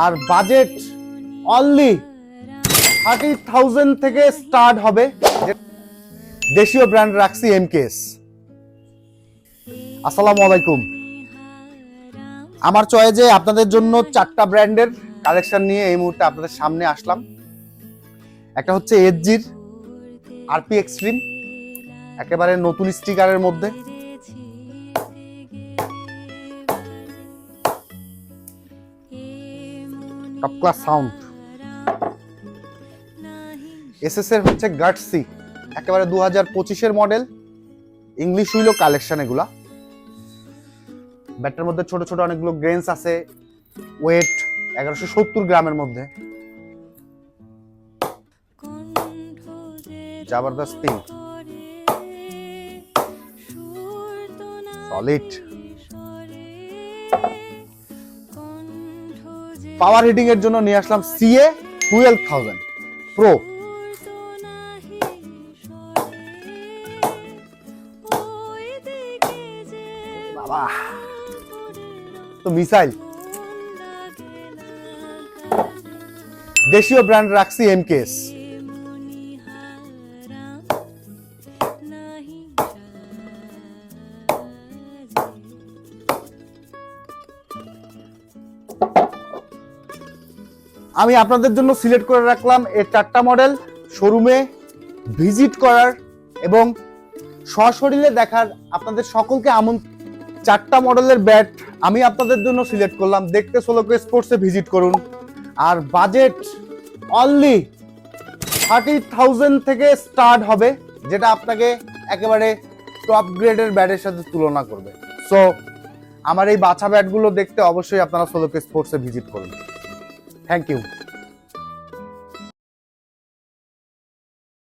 আর budget only 30,000 থেকে start হবে। দেশীয় ব্র্যান্ড রাখছি এমকেএস। আসসালামু আলাইকুম। আমার চয়েজে আপনাদের জন্য 4টা ব্র্যান্ডের কালেকশন নিয়ে এই মুহূর্তে আপনাদের সামনে আসলাম। একটা হচ্ছে এসজির আরপি এক্সট্রিম, একেবারে নতুন স্টিকারের মধ্যে। Top class sound. এসএস এর হচ্ছে গার্টসি, একেবারে 2025 মডেল, ইংলিশ হুইলো কালেকশন এগুলা। ব্যাটের মধ্যে ছোট ছোট অনেকগুলো গ্রেনস আছে, ওয়েট 1170 গ্রামের মধ্যে। জবরদস্ত পিঙ্ক, সলিড। পাওয়ার হিটিং এর জন্য নিয়ে আসলাম সিএ 12,000 প্রো। বাবা তো মিসাইল। দেশীয় ব্র্যান্ড রাখছি এমকেএস। আমি আপনাদের জন্য সিলেক্ট করে রাখলাম এই 4টা মডেল, শোরুমে ভিজিট করার এবং সশরীরে দেখার আপনাদের সকলকে 4টা মডেলের ব্যাট আমি আপনাদের জন্য সিলেক্ট করলাম। দেখতে সোলোকো স্পোর্টসে ভিজিট করুন। আর বাজেট অনলি 30,000 থেকে স্টার্ট হবে, যেটা আপনাকে একেবারে টপ গ্রেডের ব্যাটের সাথে তুলনা করবে। সো আমার এই বাছা ব্যাটগুলো দেখতে অবশ্যই আপনারা সোলোকো স্পোর্টসে ভিজিট করুন। Thank you.